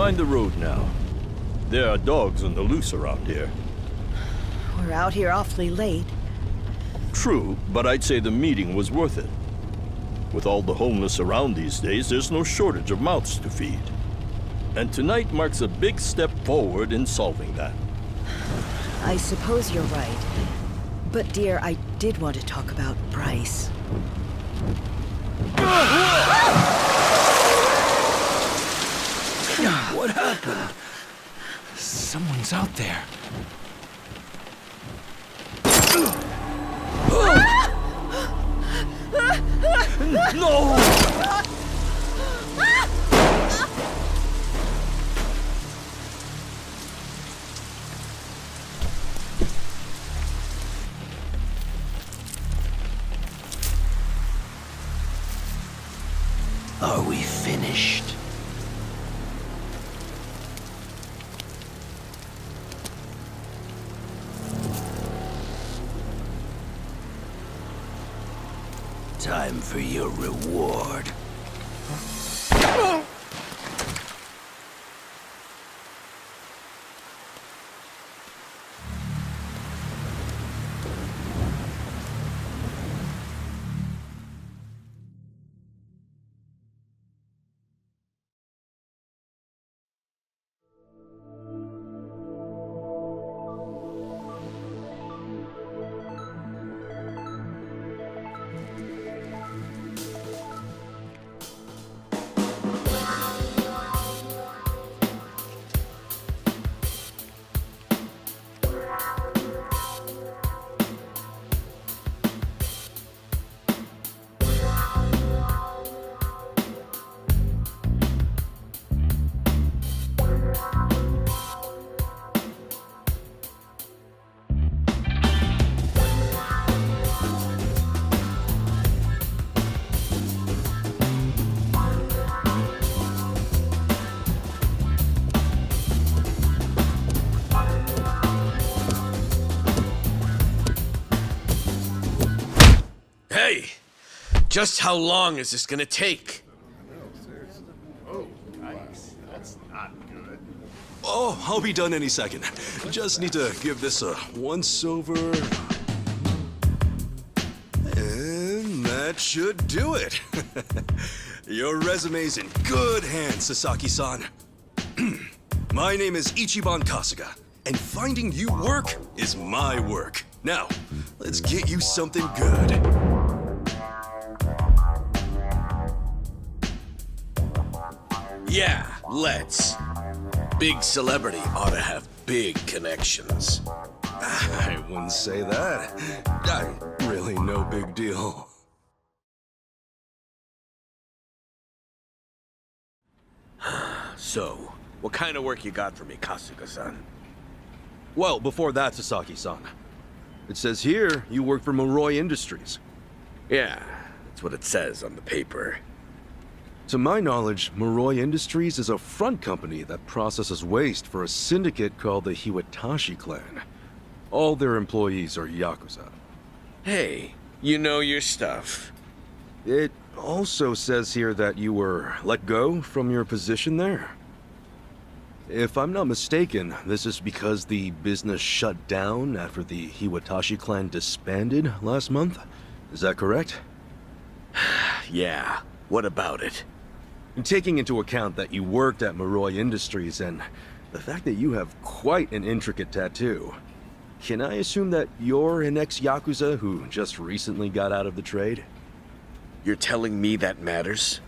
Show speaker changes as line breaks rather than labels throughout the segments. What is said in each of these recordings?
mind the road now. There are dogs on the loose around here.
We're out here awfully late.
True, but I'd say the meeting was worth it. With all the homeless around these days, there's no shortage of mouths to feed. And tonight marks a big step forward in solving that.
I suppose you're right. But dear, I did want to talk about Bryce.
What happened? Someone's out there.
No!
Are we finished? Time for your reward.
Hey! Just how long is this gonna take?
Oh, I'll be done any second. Just need to give this a once-over. And that should do it. Your resume's in good hands, Sasaki-san. My name is Ichiban Kasuga, and finding you work is my work. Now, let's get you something good.
Yeah, let's. Big celebrity ought to have big connections.
I wouldn't say that. I'm really no big deal.
So, what kind of work you got for me, Kasuga-san?
Well, before that, Sasaki-san. It says here you work for Moroi Industries.
Yeah, that's what it says on the paper.
To my knowledge, Moroi Industries is a front company that processes waste for a syndicate called the Hiwatashi clan. All their employees are Yakuza.
Hey, you know your stuff.
It also says here that you were let go from your position there. If I'm not mistaken, this is because the business shut down after the Hiwatashi clan disbanded last month. Is that correct?
Yeah, what about it?
And taking into account that you worked at Moroi Industries and the fact that you have quite an intricate tattoo, can I assume that you're an ex-Yakuza who just recently got out of the trade?
You're telling me that matters?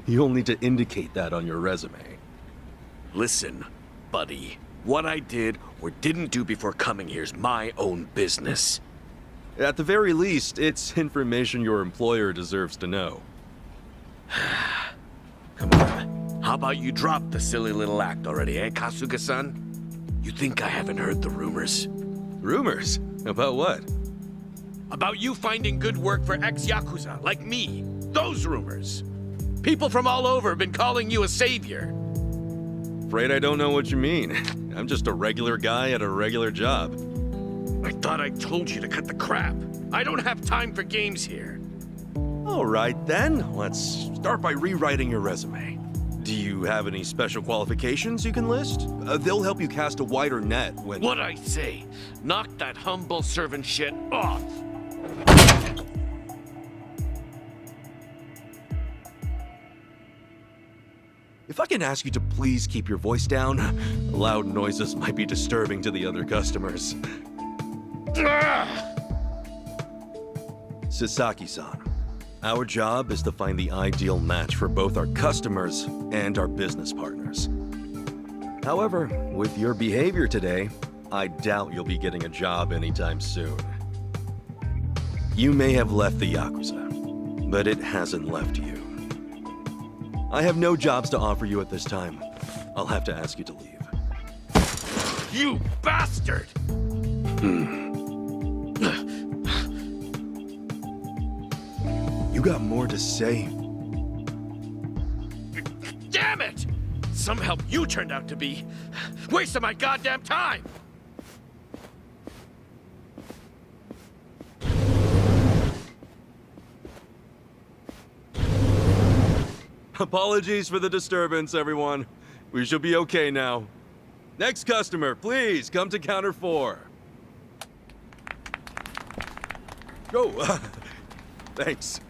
You'll need to indicate that on your resume.
Listen, buddy. What I did or didn't do before coming here's my own business.
At the very least, it's information your employer deserves to know.
Come on. How about you drop the silly little act already, eh, Kasuga-san? You think I haven't heard the rumors?
Rumors? About what?
About you finding good work for ex-Yakuza, like me. Those rumors. People from all over have been calling you a savior.
Afraid I don't know what you mean. I'm just a regular guy at a regular job.
I thought I told you to cut the crap. I don't have time for games here.
All right then, let's start by rewriting your resume. Do you have any special qualifications you can list? They'll help you cast a wider net when...
What I say? Knock that humble servant shit off.
If I can ask you to please keep your voice down, loud noises might be disturbing to the other customers. Sasaki-san, our job is to find the ideal match for both our customers and our business partners. However, with your behavior today, I doubt you'll be getting a job anytime soon. You may have left the Yakuza, but it hasn't left you. I have no jobs to offer you at this time. I'll have to ask you to leave.
You bastard!
You got more to say?
Damn it! Some help you turned out to be. Wasting my goddamn time!
Apologies for the disturbance, everyone. We should be okay now. Next customer, please come to counter 4. Go. Thanks.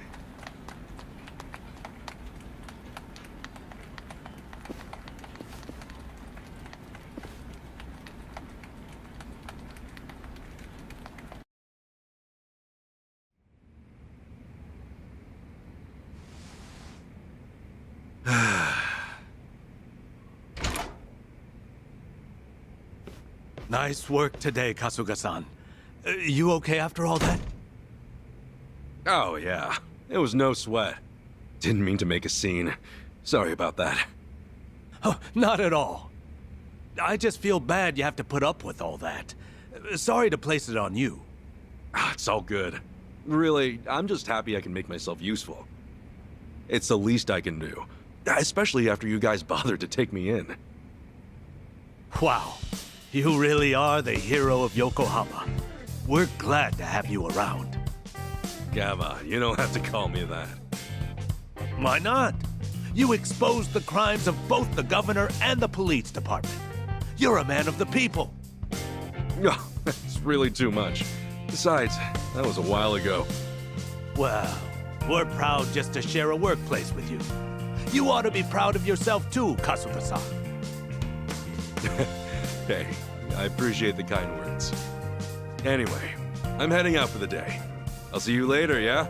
Nice work today, Kasuga-san. You okay after all that?
Oh, yeah. It was no sweat. Didn't mean to make a scene. Sorry about that.
Oh, not at all. I just feel bad you have to put up with all that. Sorry to place it on you.
It's all good. Really, I'm just happy I can make myself useful. It's the least I can do. Especially after you guys bothered to take me in.
Wow. You really are the hero of Yokohama. We're glad to have you around.
Gamma, you don't have to call me that.
Why not? You exposed the crimes of both the governor and the police department. You're a man of the people.
No, it's really too much. Besides, that was a while ago.
Well, we're proud just to share a workplace with you. You ought to be proud of yourself too, Kasuga-san.
Hey, I appreciate the kind words. Anyway, I'm heading out for the day. I'll see you later, yeah?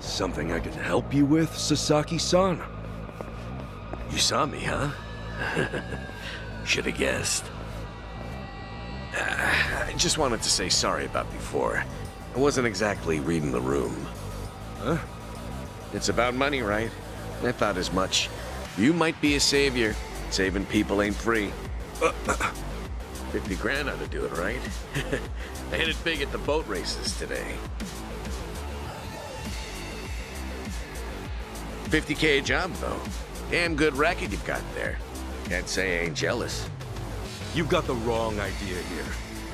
Something I can help you with, Sasaki-san?
You saw me, huh? Should have guessed. I just wanted to say sorry about before. I wasn't exactly reading the room.
Huh?
It's about money, right? I thought as much. You might be a savior. Saving people ain't free. 50 grand ought to do it, right? I hit it big at the boat races today. 50K a job, though. Damn good racket you've got there. Can't say I ain't jealous.
You've got the wrong idea here.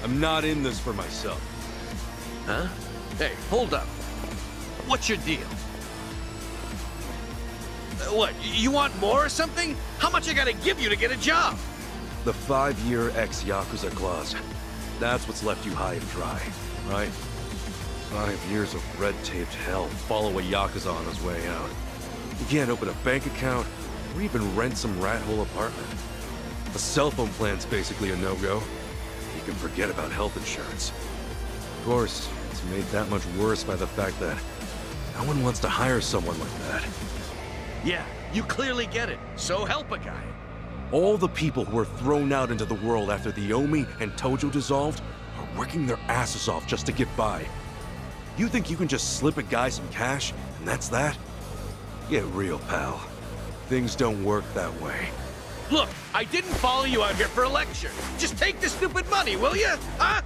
I'm not in this for myself.
Huh? Hey, hold up. What's your deal? What, you want more or something? How much I gotta give you to get a job?
The 5-year ex-Yakuza clause. That's what's left you high and dry, right? 5 years of red-taped hell follow a Yakuza on his way out. You can't open a bank account or even rent some rat hole apartment. A cell phone plan's basically a no-go. You can forget about health insurance. Of course, it's made that much worse by the fact that no one wants to hire someone like that.
Yeah, you clearly get it. So help a guy.
All the people who were thrown out into the world after the Omi and Tojo dissolved are working their asses off just to get by. You think you can just slip a guy some cash, and that's that? Get real, pal. Things don't work that way.
Look, I didn't follow you out here for a lecture. Just take the stupid money, will you? Huh?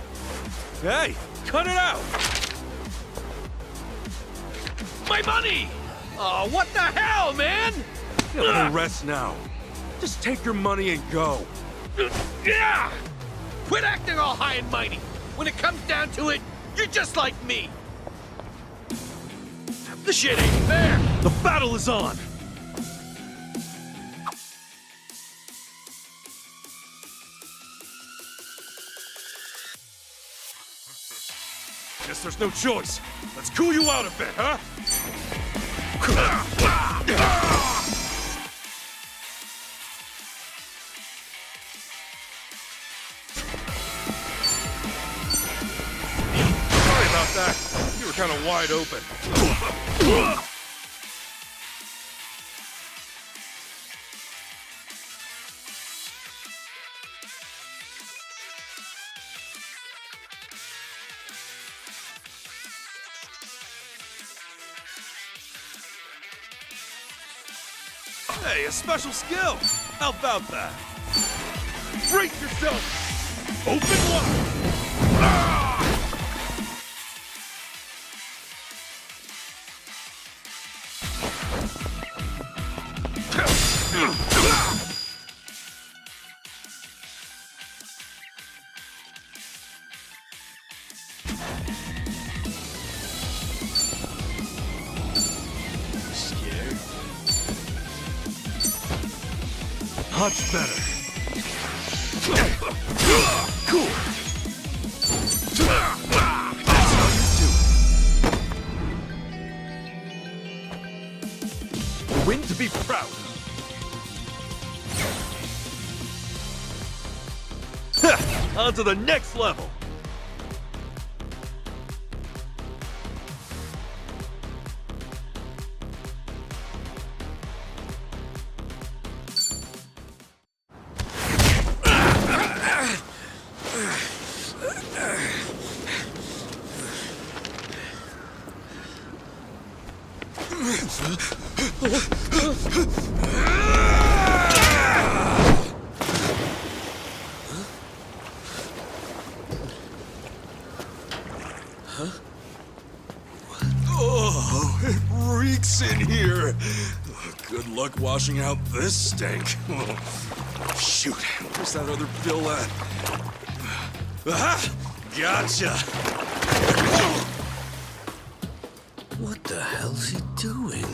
Hey, cut it out!
My money! Oh, what the hell, man?
You know, rest now. Just take your money and go.
Yeah! Quit acting all high and mighty. When it comes down to it, you're just like me. The shit ain't fair.
The battle is on! Guess there's no choice. Let's cool you out a bit, huh? Sorry about that. You were kind of wide open. Hey, a special skill! How about that? Brace yourself! Open wide! Ah! Scared? Much better. Cool. That's how you do it. A win to be proud of. On to the next level. Oh, it reeks in here. Good luck washing out this stank. Oh, shoot, where's that other bill at? Aha! Gotcha!
What the hell's he doing?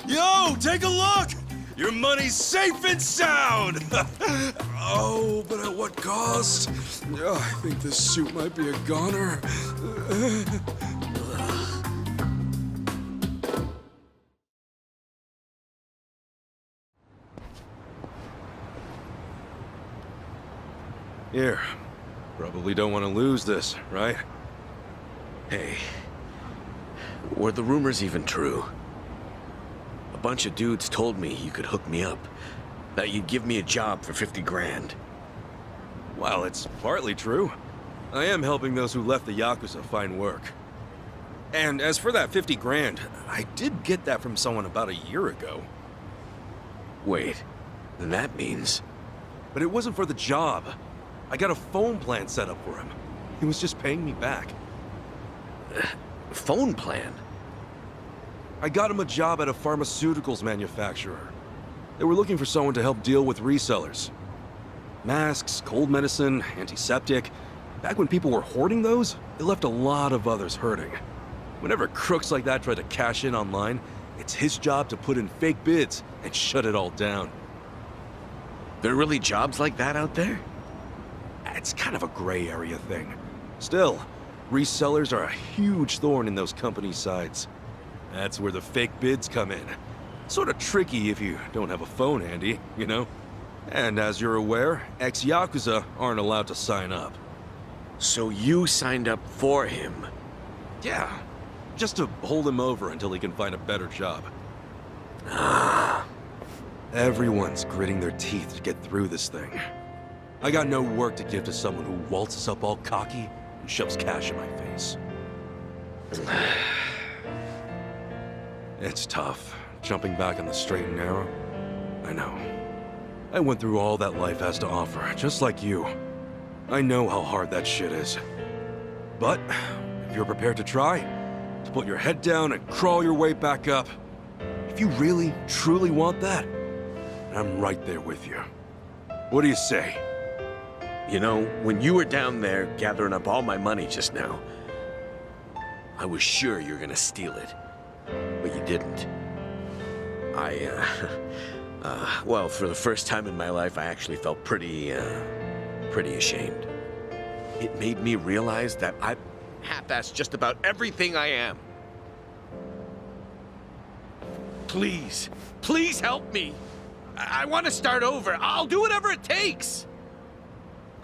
Yo, take a look! Your money's safe and sound! Oh, but at what cost? Oh, I think this suit might be a goner. Here. Probably don't want to lose this, right?
Hey, were the rumors even true? A bunch of dudes told me you could hook me up. That you'd give me a job for 50 grand.
Well, it's partly true. I am helping those who left the Yakuza find work. And as for that 50 grand, I did get that from someone about a year ago.
Wait, then that means...
But it wasn't for the job. I got a phone plan set up for him. He was just paying me back.
Phone plan?
I got him a job at a pharmaceuticals manufacturer. They were looking for someone to help deal with resellers. Masks, cold medicine, antiseptic. Back when people were hoarding those, it left a lot of others hurting. Whenever crooks like that try to cash in online, it's his job to put in fake bids and shut it all down.
There are really jobs like that out there?
It's kind of a gray area thing. Still, resellers are a huge thorn in those companies' sides. That's where the fake bids come in. Sort of tricky if you don't have a phone handy, you know? And as you're aware, ex-Yakuza aren't allowed to sign up.
So you signed up for him?
Yeah, just to hold him over until he can find a better job. Everyone's gritting their teeth to get through this thing. I got no work to give to someone who waltzes up all cocky and shoves cash in my face. It's tough, jumping back on the straight and narrow. I know. I went through all that life has to offer, just like you. I know how hard that shit is. But, if you're prepared to try, to put your head down and crawl your way back up, if you really, truly want that, I'm right there with you. What do you say?
You know, when you were down there gathering up all my money just now, I was sure you were gonna steal it. But you didn't. Well, for the first time in my life, I actually felt pretty ashamed. It made me realize that I half-assed just about everything I am. Please, please help me. I want to start over. I'll do whatever it takes.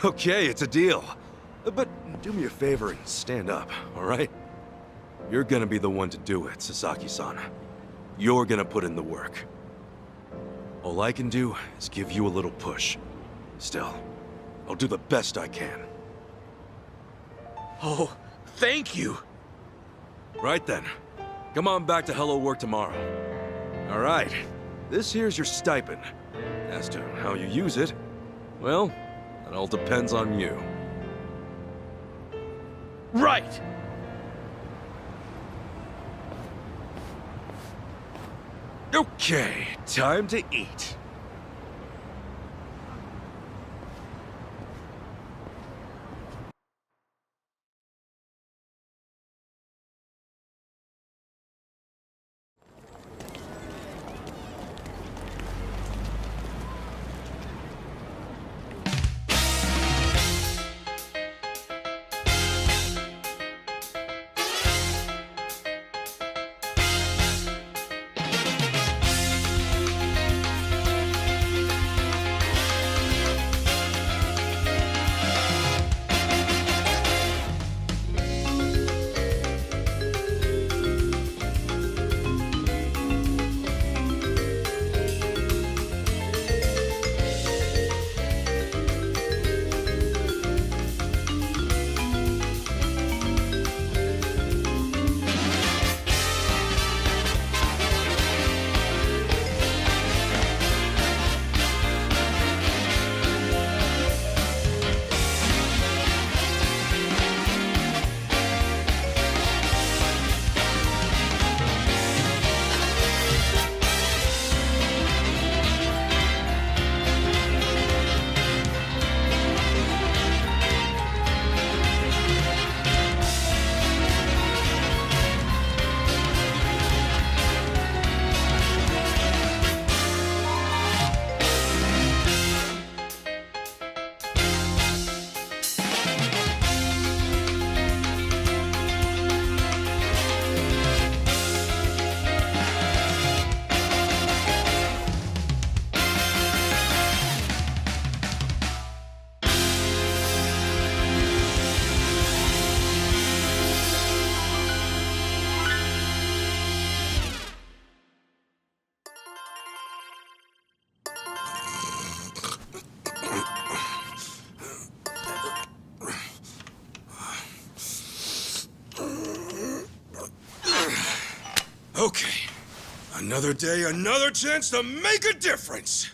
Okay, it's a deal. But do me a favor and stand up, all right? You're gonna be the one to do it, Sasaki-san. You're gonna put in the work. All I can do is give you a little push. Still, I'll do the best I can.
Oh, thank you.
Right then. Come on back to Hello Work tomorrow. All right. This here's your stipend. As to how you use it, well, that all depends on you.
Right.
Okay, time to eat. Okay. Another day, another chance to make a difference!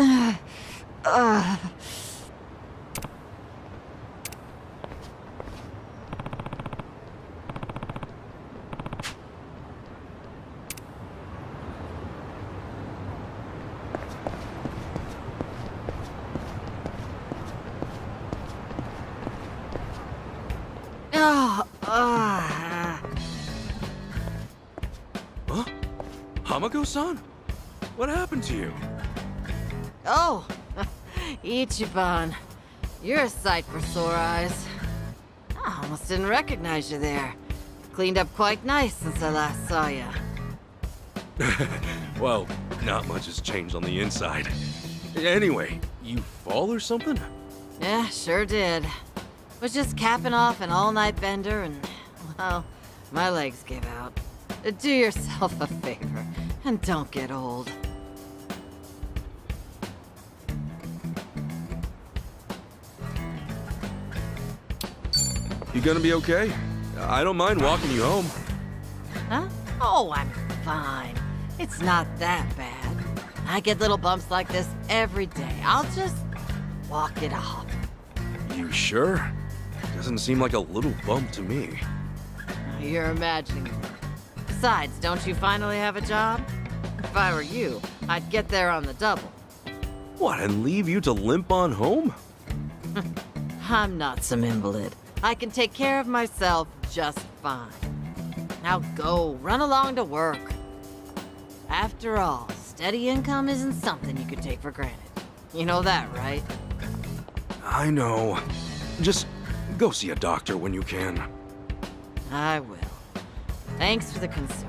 Huh? Hamako-san? What happened to you?
Oh, Ichiban. You're a sight for sore eyes. I almost didn't recognize you there. Cleaned up quite nice since I last saw you.
Well, not much has changed on the inside. Anyway, you fall or something?
Yeah, sure did. Was just capping off an all-night bender and, well, my legs gave out. Do yourself a favor and don't get old.
You gonna be okay? I don't mind walking you home.
Huh? Oh, I'm fine. It's not that bad. I get little bumps like this every day. I'll just walk it off.
You sure? Doesn't seem like a little bump to me.
You're imagining it. Besides, don't you finally have a job? If I were you, I'd get there on the double.
What, and leave you to limp on home?
I'm not some invalid. I can take care of myself just fine. Now go, run along to work. After all, steady income isn't something you could take for granted. You know that, right?
I know. Just go see a doctor when you can.
I will. Thanks for the concern.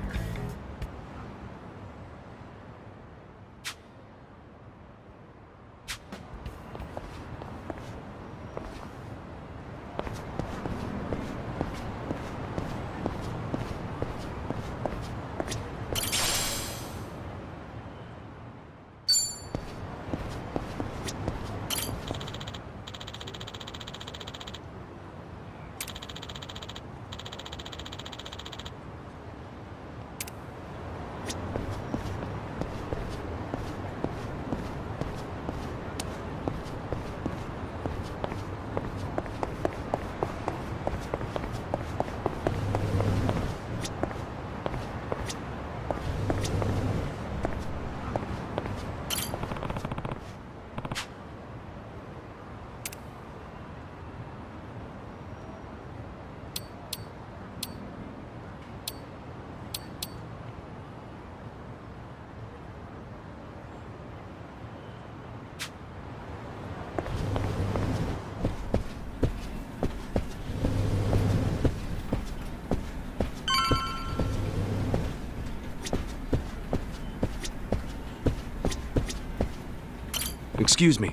Excuse me.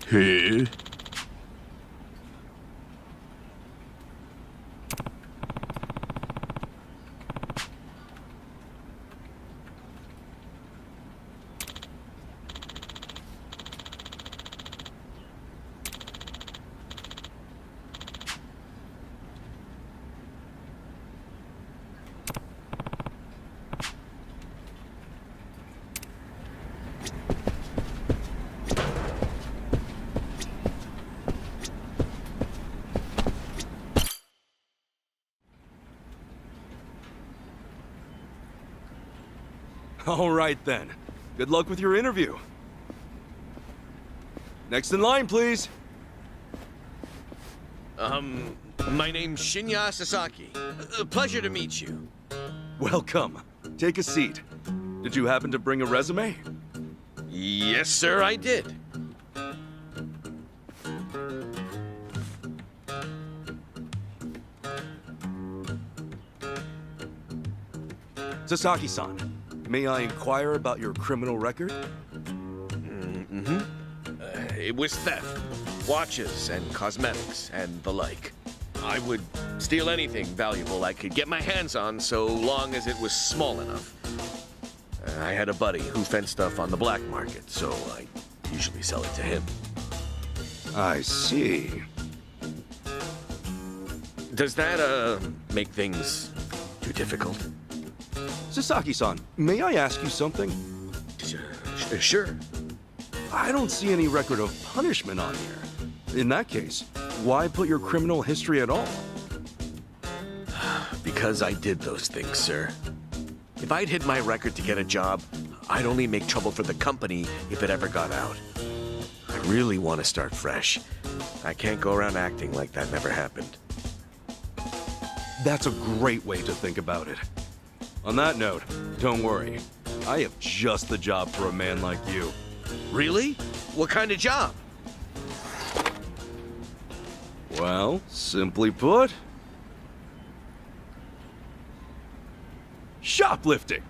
Hey?
All right then. Good luck with your interview. Next in line, please.
My name's Shinya Sasaki. Pleasure to meet you.
Welcome. Take a seat. Did you happen to bring a resume?
Yes, sir, I did.
Sasaki-san, may I inquire about your criminal record?
It was theft, watches and cosmetics, and the like. I would steal anything valuable I could get my hands on so long as it was small enough. I had a buddy who fenced stuff on the black market, so I usually sell it to him.
I see.
Does that, make things too difficult?
Sasaki-san, may I ask you something?
Sure.
I don't see any record of punishment on here. In that case, why put your criminal history at all?
Because I did those things, sir. If I'd hid my record to get a job, I'd only make trouble for the company if it ever got out. I really want to start fresh. I can't go around acting like that never happened.
That's a great way to think about it. On that note, don't worry. I have just the job for a man like you.
Really? What kind of job?
Well, simply put, shoplifting.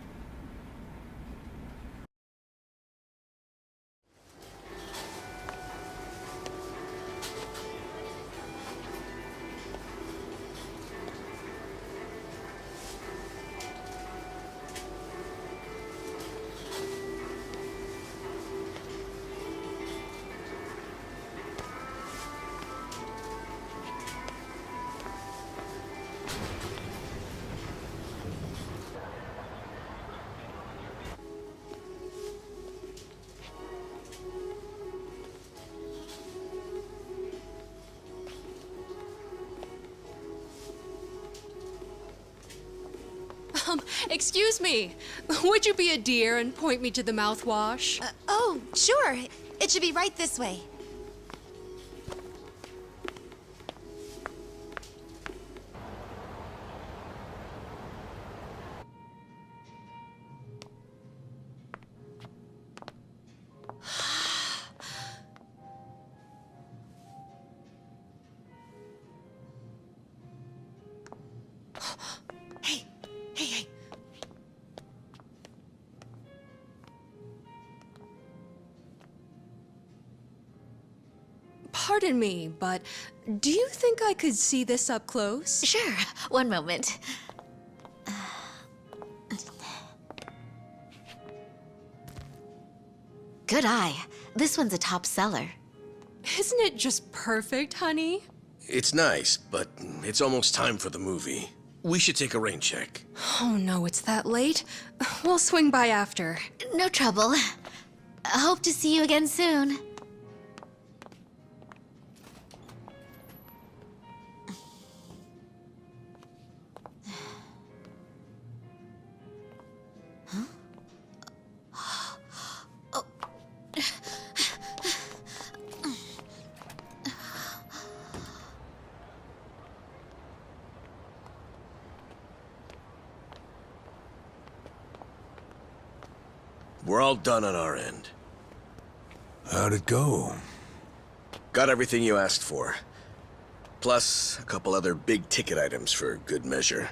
Excuse me. Would you be a dear and point me to the mouthwash?
Oh, sure. It should be right this way. Hey, hey, hey.
Pardon me, but do you think I could see this up close?
Sure. One moment. Good eye. This one's a top seller.
Isn't it just perfect, honey?
It's nice, but it's almost time for the movie. We should take a rain check.
Oh no, it's that late. We'll swing by after.
No trouble. I hope to see you again soon.
We're all done on our end.
How'd it go?
Got everything you asked for. Plus, a couple other big-ticket items for good measure.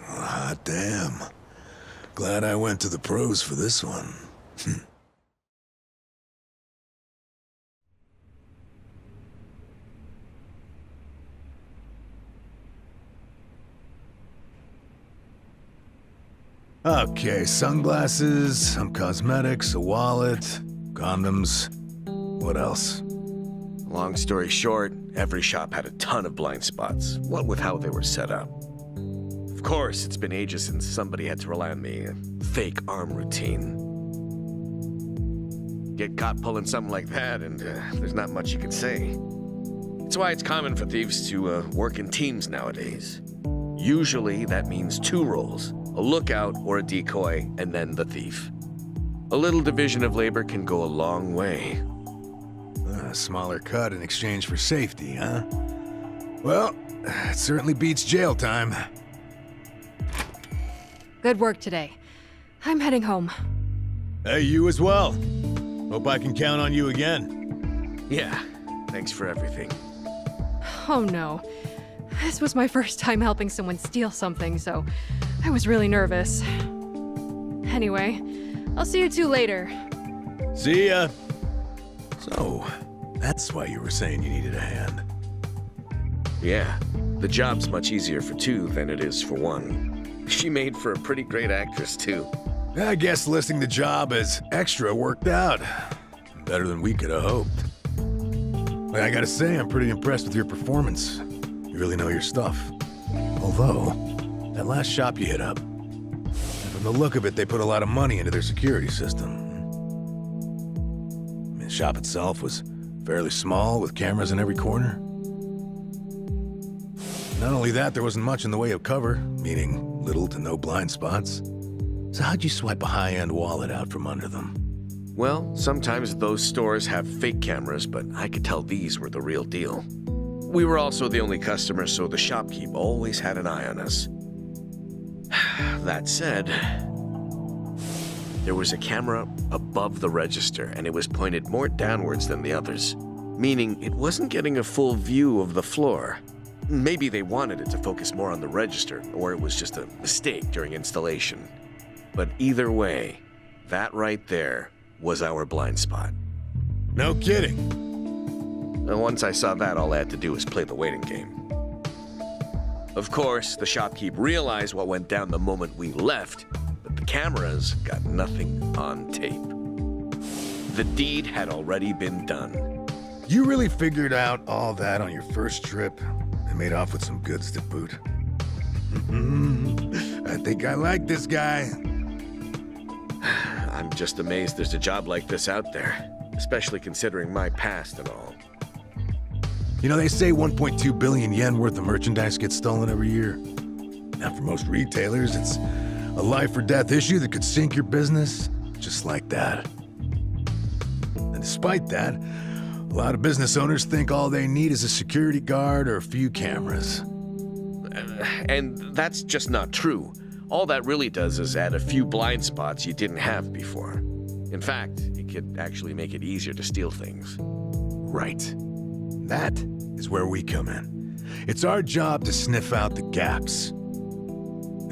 Hot damn. Glad I went to the pros for this one. Okay, sunglasses, some cosmetics, a wallet, condoms. What else?
Long story short, every shop had a ton of blind spots, what with how they were set up. Of course, it's been ages since somebody had to rely on me, a fake arm routine. Get caught pulling something like that, and there's not much you can say. It's why it's common for thieves to work in teams nowadays. Usually, that means two roles. A lookout or a decoy, and then the thief. A little division of labor can go a long way.
A smaller cut in exchange for safety, huh? Well, it certainly beats jail time.
Good work today. I'm heading home.
Hey, you as well. Hope I can count on you again.
Yeah, thanks for everything.
Oh no. This was my first time helping someone steal something, so I was really nervous. Anyway, I'll see you two later.
See ya. So, that's why you were saying you needed a hand.
Yeah, the job's much easier for two than it is for one. She made for a pretty great actress, too.
I guess listing the job as extra worked out. Better than we could have hoped. But I gotta say, I'm pretty impressed with your performance. You really know your stuff.
Although, that last shop you hit up, from the look of it, they put a lot of money into their security system. I mean, the shop itself was fairly small, with cameras in every corner. Not only that, there wasn't much in the way of cover, meaning little to no blind spots. So how'd you swipe a high-end wallet out from under them?
Well, sometimes those stores have fake cameras, but I could tell these were the real deal. We were also the only customers, so the shopkeep always had an eye on us. That said, there was a camera above the register, and it was pointed more downwards than the others, meaning it wasn't getting a full view of the floor. Maybe they wanted it to focus more on the register, or it was just a mistake during installation. But either way, that right there was our blind spot.
No kidding.
And once I saw that, all I had to do was play the waiting game. Of course, the shopkeep realized what went down the moment we left, but the cameras got nothing on tape. The deed had already been done.
You really figured out all that on your first trip and made off with some goods to boot. I think I like this guy.
I'm just amazed there's a job like this out there, especially considering my past and all.
You know, they say 1.2 billion yen worth of merchandise gets stolen every year. Now, for most retailers, it's a life or death issue that could sink your business, just like that. And despite that, a lot of business owners think all they need is a security guard or a few cameras.
And that's just not true. All that really does is add a few blind spots you didn't have before. In fact, it could actually make it easier to steal things.
Right. That is where we come in. It's our job to sniff out the gaps.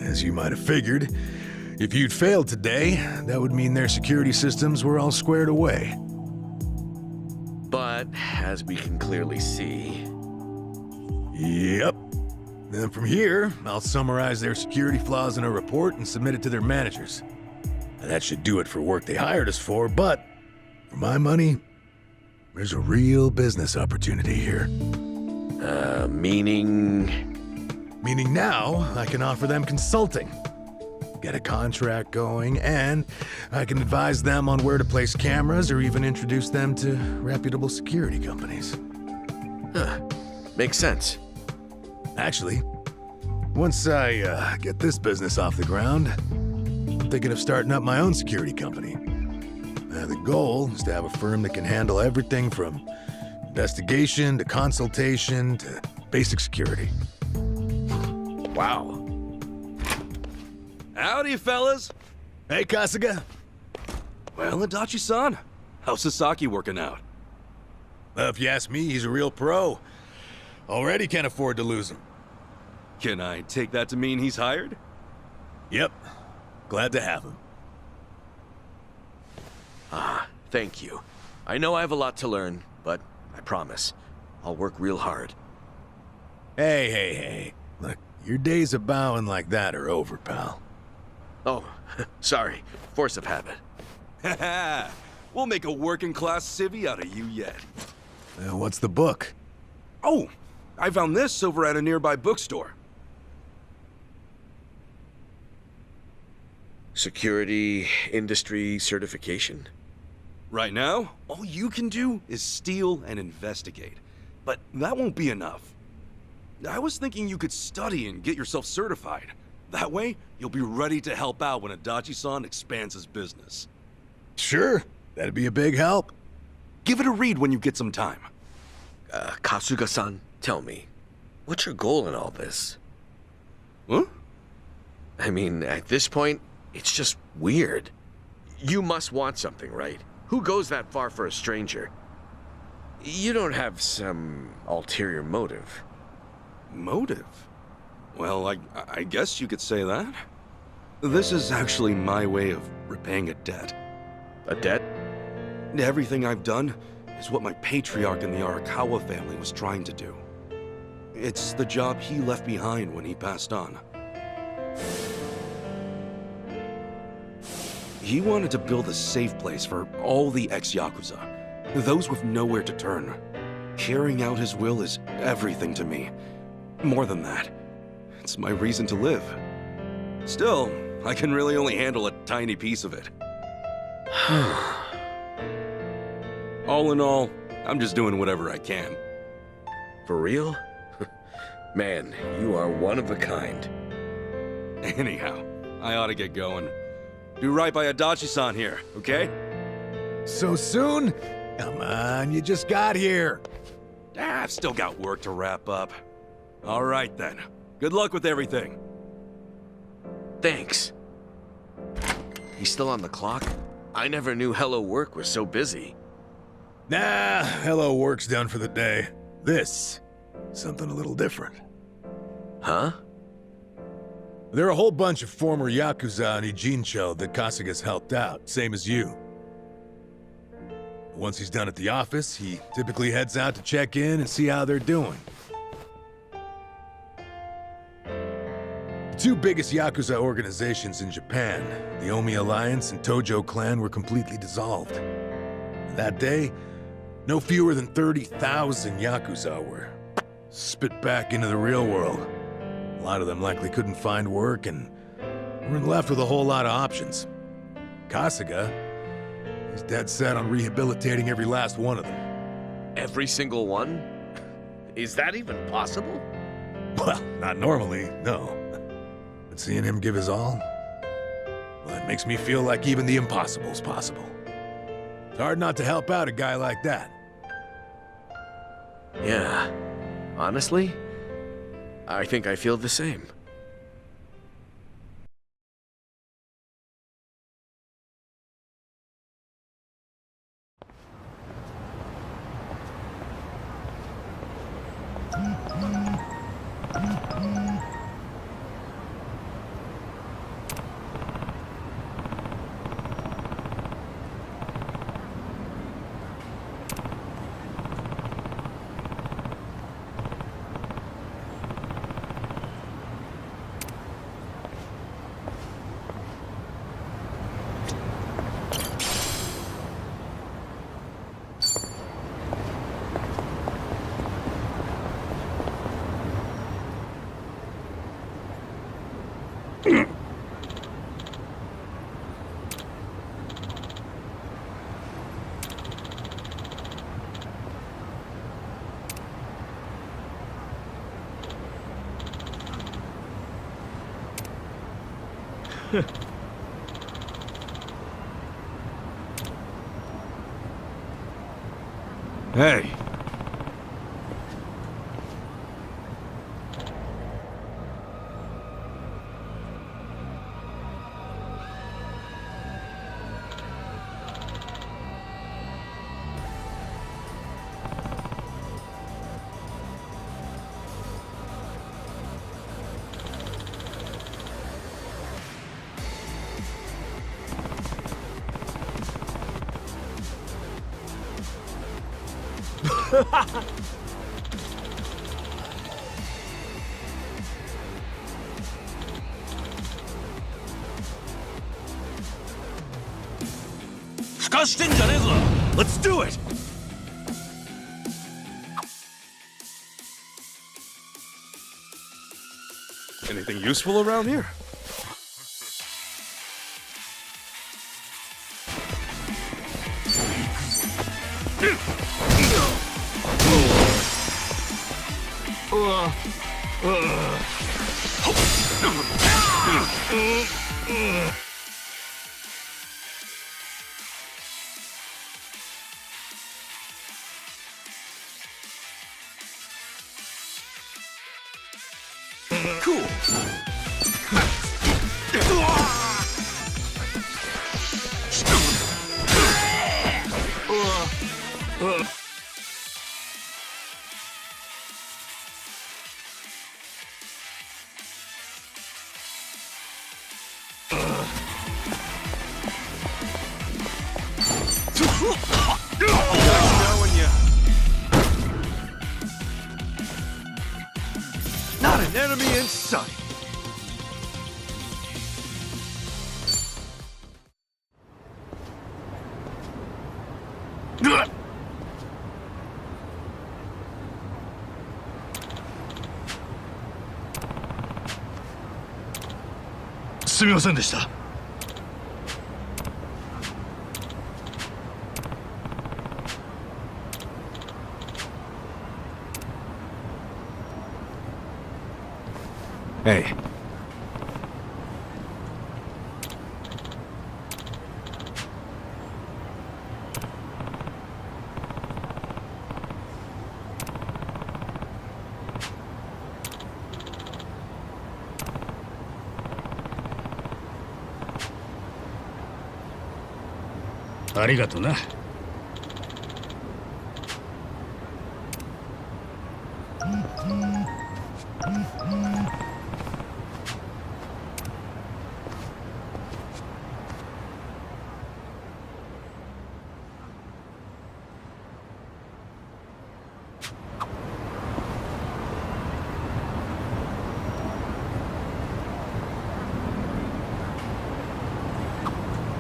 As you might have figured, if you'd failed today, that would mean their security systems were all squared away.
But, as we can clearly see...
Yep. Then from here, I'll summarize their security flaws in a report and submit it to their managers. Now, that should do it for work they hired us for, but for my money, there's a real business opportunity here.
Meaning?
Meaning now, I can offer them consulting. Get a contract going, and I can advise them on where to place cameras or even introduce them to reputable security companies.
Huh. Makes sense.
Actually, once I get this business off the ground, I'm thinking of starting up my own security company. The goal is to have a firm that can handle everything from investigation to consultation to basic security.
Wow.
Howdy, fellas.
Hey, Kasuga.
Well, Adachi-san, how's Sasaki working out?
If you ask me, he's a real pro. Already can't afford to lose him.
Can I take that to mean he's hired?
Yep. Glad to have him.
Thank you. I know I have a lot to learn, but I promise, I'll work real hard.
Hey. Look, your days of bowing like that are over, pal.
Oh, sorry. Force of habit.
Haha, we'll make a working-class civvy out of you yet.
What's the book?
Oh, I found this over at a nearby bookstore.
Security industry certification?
Right now, all you can do is steal and investigate. But that won't be enough. I was thinking you could study and get yourself certified. That way, you'll be ready to help out when Adachi-san expands his business.
Sure, that'd be a big help.
Give it a read when you get some time.
Kasuga-san, tell me, what's your goal in all this?
Huh?
I mean, at this point, it's just weird. You must want something, right? Who goes that far for a stranger? You don't have some ulterior motive.
Motive? Well, I guess you could say that. This is actually my way of repaying a debt.
A debt?
Everything I've done is what my patriarch in the Arakawa family was trying to do. It's the job he left behind when he passed on. He wanted to build a safe place for all the ex-Yakuza, those with nowhere to turn. Carrying out his will is everything to me. More than that, It's my reason to live. Still, I can really only handle a tiny piece of it. All in all, I'm just doing whatever I can.
For real? Man, you are one of a kind.
Anyhow, I ought to get going. Do right by Adachi-san here, okay?
So soon? Come on, you just got here.
I've still got work to wrap up. All right then. Good luck with everything.
Thanks. He's still on the clock? I never knew Hello Work was so busy.
Nah, hello work's done for the day. This, something a little different.
Huh?
There are a whole bunch of former Yakuza in Ijincho that Kasuga's helped out, same as you. Once he's done at the office, he typically heads out to check in and see how they're doing. The two biggest Yakuza organizations in Japan, the Omi Alliance and Tojo Clan, were completely dissolved. And that day, no fewer than 30,000 Yakuza were spit back into the real world. A lot of them likely couldn't find work and weren't left with a whole lot of options. Kasuga, he's dead set on rehabilitating every last one of them.
Every single one? Is that even possible?
Well, not normally, no. But seeing him give his all, well, it makes me feel like even the impossible's possible. It's hard not to help out a guy like that.
Yeah. Honestly, I think I feel the same.
Hey.
Let's do it!
Anything useful around here? Cool.
Not an enemy in sight!
すみませんでした。
Hey.
A りがとな。